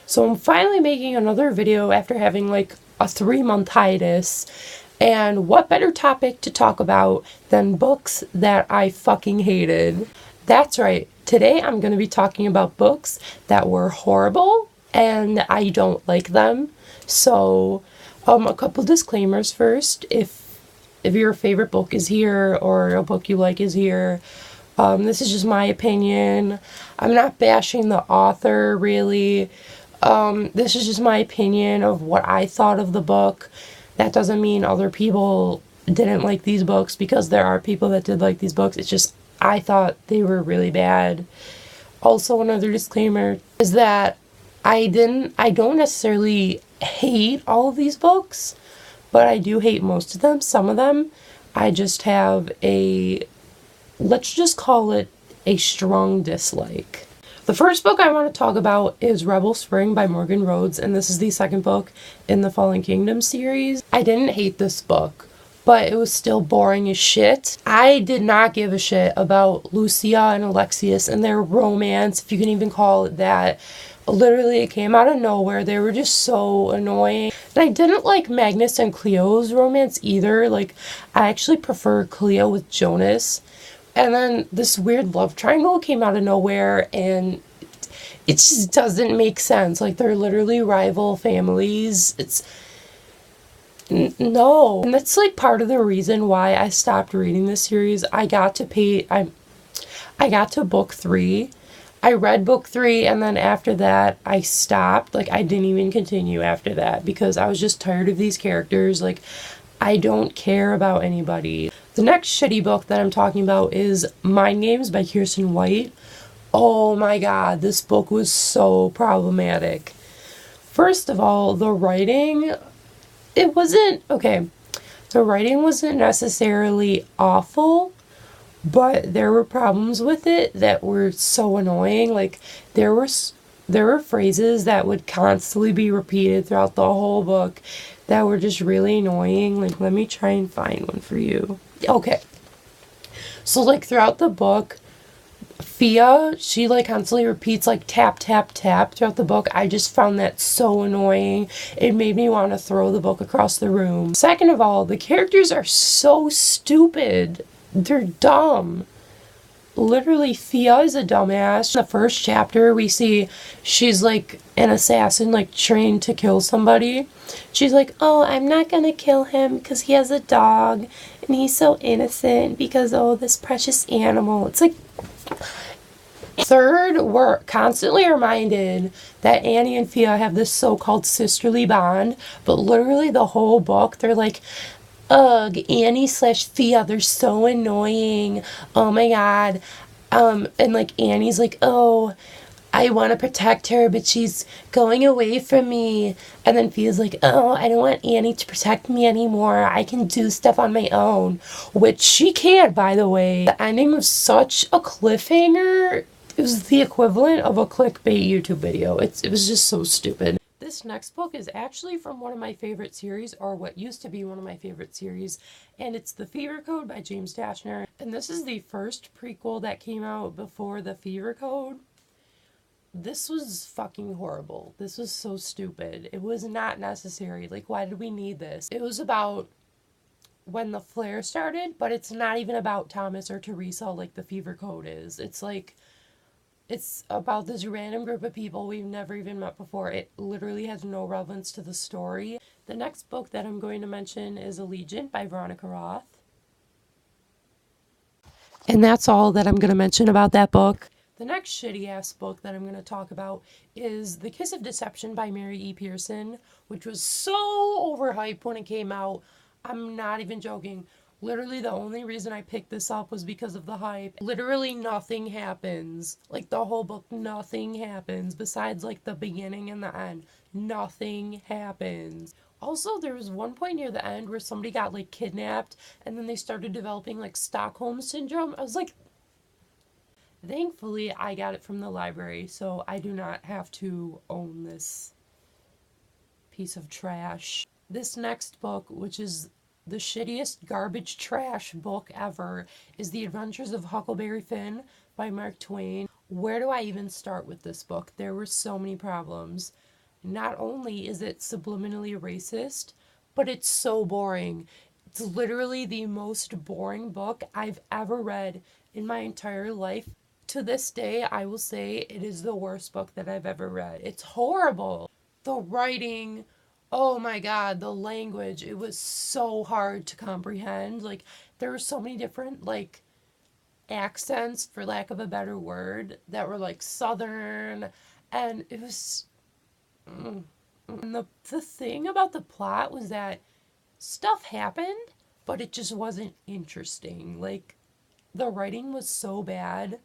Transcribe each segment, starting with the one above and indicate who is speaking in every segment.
Speaker 1: So I'm finally making another video after having like a 3-month hiatus. And what better topic to talk about than books that I fucking hated? That's right. Today I'm going to be talking about books that were horrible and I don't like them. So, a couple disclaimers first. If your favorite book is here or a book you like is here, this is just my opinion. I'm not bashing the author, really. This is just my opinion of what I thought of the book. That doesn't mean other people didn't like these books, because there are people that did like these books. It's just I thought they were really bad. Also, another disclaimer is that I don't necessarily hate all of these books, but I do hate most of them. Some of them, I just have let's just call it a strong dislike. The first book I want to talk about is Rebel Spring by Morgan Rhodes, and this is the second book in the Fallen Kingdom series. I didn't hate this book, but it was still boring as shit. I did not give a shit about Lucia and Alexius and their romance, if you can even call it that. Literally, it came out of nowhere. They were just so annoying. And I didn't like Magnus and Cleo's romance either. Like, I actually prefer Cleo with Jonas. And then this weird love triangle came out of nowhere, and it just doesn't make sense. Like, they're literally rival families. No. And that's like part of the reason why I stopped reading this series. I got to book 3. I read book 3, and then after that I stopped. Like, I didn't even continue after that because I was just tired of these characters. Like, I don't care about anybody. The next shitty book that I'm talking about is Mind Games by Kiersten White. Oh my god, this book was so problematic. First of all, the writing wasn't necessarily awful, but there were problems with it that were so annoying. Like, there were phrases that would constantly be repeated throughout the whole book that were just really annoying. Like, let me try and find one for you. Okay. So, like, throughout the book, Fia, she, like, constantly repeats, like, tap, tap, tap throughout the book. I just found that so annoying. It made me want to throw the book across the room. Second of all, the characters are so stupid. They're dumb. Literally, Fia is a dumbass. In the first chapter, we see she's like an assassin, like trained to kill somebody. She's like, oh, I'm not gonna kill him because he has a dog and he's so innocent because, oh, this precious animal. It's like, third, we're constantly reminded that Annie and Fia have this so-called sisterly bond, but literally the whole book, they're like, ugh, Annie/Fia, they're so annoying. Oh my god. And like Annie's like, oh, I want to protect her, but she's going away from me. And then Fia's like, oh, I don't want Annie to protect me anymore. I can do stuff on my own. Which she can, by the way. The ending was such a cliffhanger. It was the equivalent of a clickbait YouTube video. It was just so stupid. This next book is actually from one of my favorite series, or what used to be one of my favorite series, and it's The Fever Code by James Dashner. And this is the first prequel that came out before The Fever Code. This was fucking horrible. This was so stupid. It was not necessary. Like, why did we need this? It was about when the flare started, but it's not even about Thomas or Teresa like The Fever Code is. It's about this random group of people we've never even met before. It literally has no relevance to the story. The next book that I'm going to mention is Allegiant by Veronica Roth. And that's all that I'm going to mention about that book. The next shitty-ass book that I'm going to talk about is The Kiss of Deception by Mary E. Pearson, which was so overhyped when it came out. I'm not even joking. Literally, the only reason I picked this up was because of the hype. Literally, nothing happens. Like, the whole book, nothing happens. Besides, like, the beginning and the end. Nothing happens. Also, there was one point near the end where somebody got, like, kidnapped, and then they started developing, like, Stockholm Syndrome. I was like, thankfully, I got it from the library, so I do not have to own this piece of trash. This next book, which is the shittiest garbage trash book ever, is The Adventures of Huckleberry Finn by Mark Twain. Where do I even start with this book? There were so many problems. not only is it subliminally racist, but it's so boring. It's literally the most boring book I've ever read in my entire life. To this day, I will say it is the worst book that I've ever read. It's horrible. The writing, oh my god, the language, it was so hard to comprehend. Like, there were so many different, like, accents, for lack of a better word, that were, like, southern, and it was... And the thing about the plot was that stuff happened, but it just wasn't interesting. Like, the writing was so bad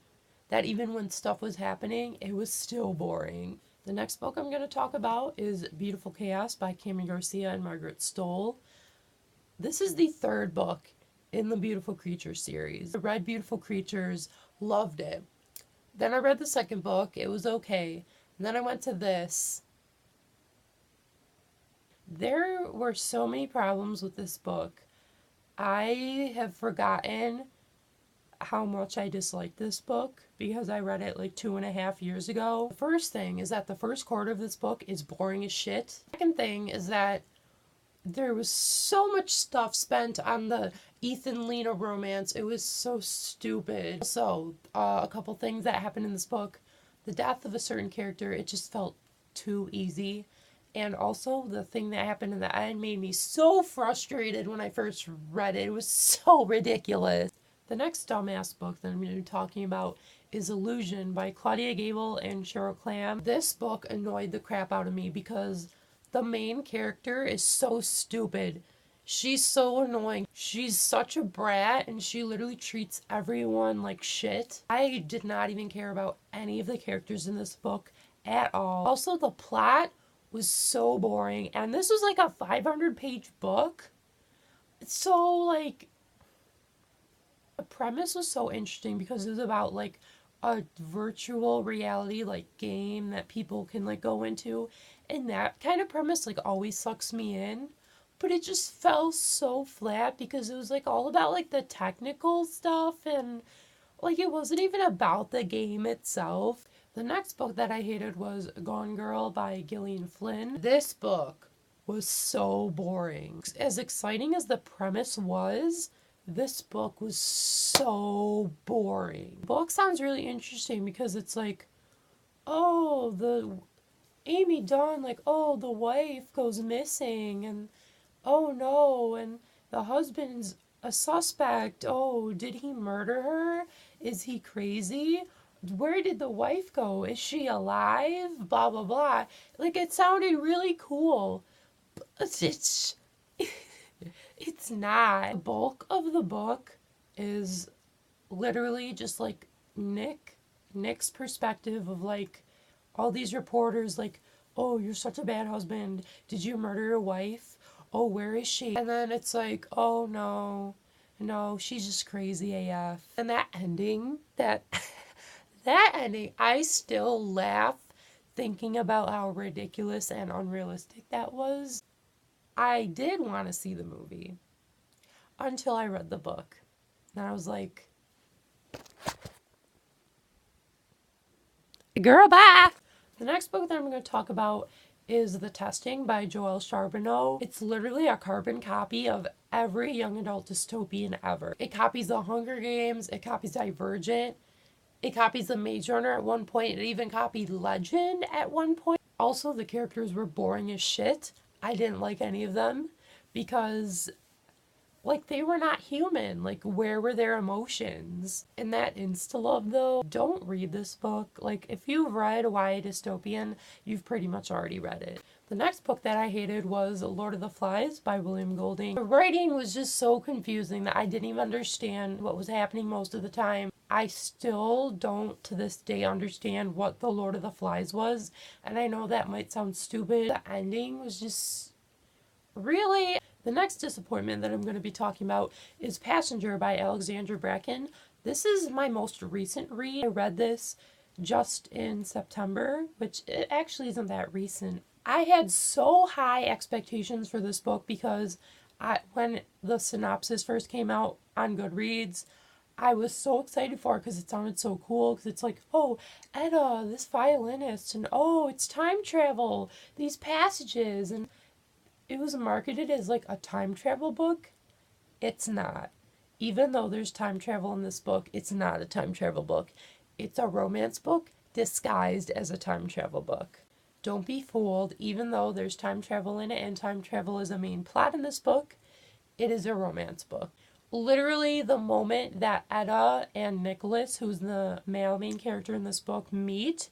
Speaker 1: that even when stuff was happening, it was still boring. The next book I'm going to talk about is Beautiful Chaos by Kami Garcia and Margaret Stohl. This is the third book in the Beautiful Creatures series. I read Beautiful Creatures, loved it. Then I read the second book, it was okay. And then I went to this. There were so many problems with this book. I have forgotten how much I disliked this book because I read it like 2.5 years ago. The first thing is that the first quarter of this book is boring as shit. Second thing is that there was so much stuff spent on the Ethan Lena romance. It was so stupid. Also, a couple things that happened in this book. The death of a certain character, it just felt too easy. And also, the thing that happened in the end made me so frustrated when I first read it. It was so ridiculous. The next dumbass book that I'm going to be talking about is Illusion by Claudia Gable and Cheryl Clam. This book annoyed the crap out of me because the main character is so stupid. She's so annoying. She's such a brat and she literally treats everyone like shit. I did not even care about any of the characters in this book at all. Also, the plot was so boring, and this was like a 500-page book. So, like, the premise was so interesting because it was about like a virtual reality like game that people can like go into, and that kind of premise like always sucks me in, but it just fell so flat because it was like all about like the technical stuff, and like it wasn't even about the game itself. The next book that I hated was Gone Girl by Gillian Flynn. This book was so boring. As exciting as the premise was, this book was so boring. The book sounds really interesting because it's like, oh, the Amy Dawn, like, oh, the wife goes missing, and oh no, and the husband's a suspect. Oh, did he murder her? Is he crazy? Where did the wife go? Is she alive? Blah, blah, blah. Like, it sounded really cool. But it's not. The bulk of the book is literally just like Nick's perspective of like all these reporters like, oh, you're such a bad husband. Did you murder your wife? Oh, where is she? And then it's like, oh no, she's just crazy AF. And that ending, that ending, I still laugh thinking about how ridiculous and unrealistic that was. I did want to see the movie until I read the book. And I was like, girl, bye! The next book that I'm going to talk about is The Testing by Joelle Charbonneau. It's literally a carbon copy of every young adult dystopian ever. It copies The Hunger Games, it copies Divergent, it copies The Maze Runner at one point, it even copied Legend at one point. Also, the characters were boring as shit. I didn't like any of them because, like, they were not human. Like, where were their emotions? In that insta-love, though, don't read this book. Like, if you've read YA Dystopian, you've pretty much already read it. The next book that I hated was Lord of the Flies by William Golding. The writing was just so confusing that I didn't even understand what was happening most of the time. I still don't, to this day, understand what the Lord of the Flies was, and I know that might sound stupid. The ending was just... really? The next disappointment that I'm going to be talking about is Passenger by Alexandra Bracken. This is my most recent read. I read this just in September, which it actually isn't that recent. I had so high expectations for this book because when the synopsis first came out on Goodreads, I was so excited for it because it sounded so cool. Because it's like, oh, Edda, this violinist, and oh, it's time travel, these passages. And it was marketed as like a time travel book. It's not. Even though there's time travel in this book, it's not a time travel book. It's a romance book disguised as a time travel book. Don't be fooled. Even though there's time travel in it and time travel is a main plot in this book, it is a romance book. Literally, the moment that Edda and Nicholas, who's the male main character in this book, meet,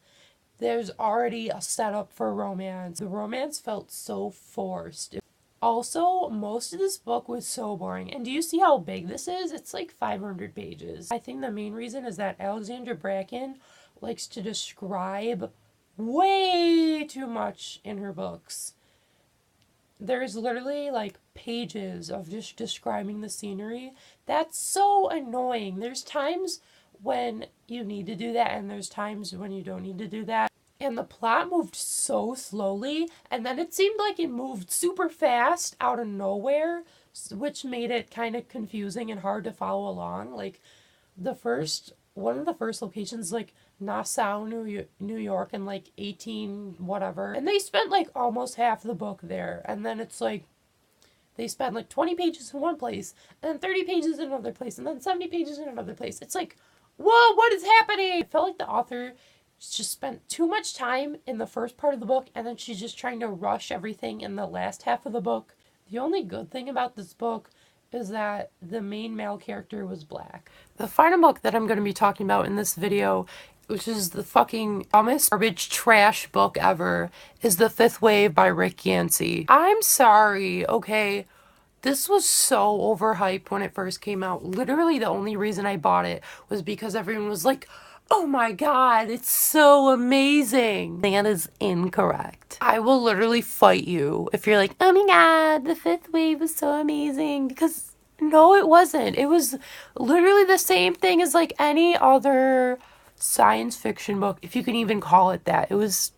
Speaker 1: there's already a setup for romance. The romance felt so forced. Also, most of this book was so boring. And do you see how big this is? It's like 500 pages. I think the main reason is that Alexandra Bracken likes to describe way too much in her books. There's literally like pages of just describing the scenery. That's so annoying. There's times when you need to do that, and there's times when you don't need to do that. And the plot moved so slowly, and then it seemed like it moved super fast out of nowhere, which made it kind of confusing and hard to follow along. Like, one of the first locations, like Nassau, New York, in like 18 whatever. And they spent like almost half the book there. And then it's like, they spent like 20 pages in one place, and then 30 pages in another place, and then 70 pages in another place. It's like, whoa, what is happening? I felt like the author just spent too much time in the first part of the book, and then she's just trying to rush everything in the last half of the book. The only good thing about this book is that the main male character was black. The final book that I'm going to be talking about in this video, which is the fucking dumbest garbage trash book ever, is The Fifth Wave by Rick Yancey. I'm sorry, okay? This was so overhyped when it first came out. Literally the only reason I bought it was because everyone was like, oh my god, it's so amazing. That is incorrect. I will literally fight you if you're like, oh my god, The Fifth Wave was so amazing. Because no, it wasn't. It was literally the same thing as like any other science fiction book, if you can even call it that. It was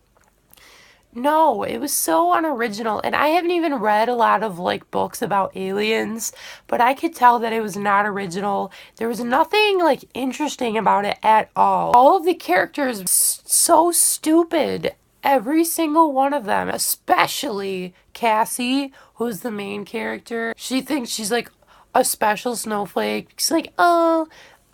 Speaker 1: so unoriginal, and I haven't even read a lot of like books about aliens, but I could tell that it was not original. There was nothing like interesting about it at all. All of the characters so stupid. Every single one of them, especially Cassie, who's the main character. She thinks she's like a special snowflake. She's like, oh,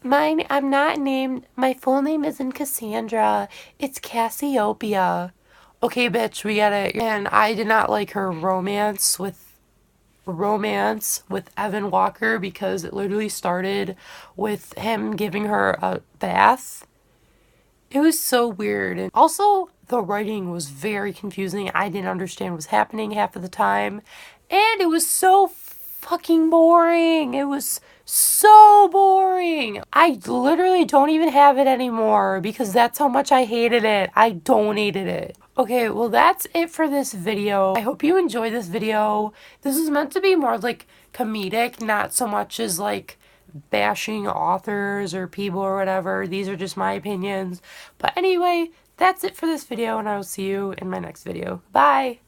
Speaker 1: I'm not named, my full name isn't Cassandra, it's Cassiopeia. Okay, bitch, we get it. And I did not like her romance with Evan Walker, because it literally started with him giving her a bath. It was so weird. And also, the writing was very confusing. I didn't understand what was happening half of the time. And it was so fucking boring. It was so boring. I literally don't even have it anymore because that's how much I hated it. I donated it. Okay, well that's it for this video. I hope you enjoyed this video. This is meant to be more like comedic, not so much as like bashing authors or people or whatever. These are just my opinions. But anyway, that's it for this video, and I will see you in my next video. Bye!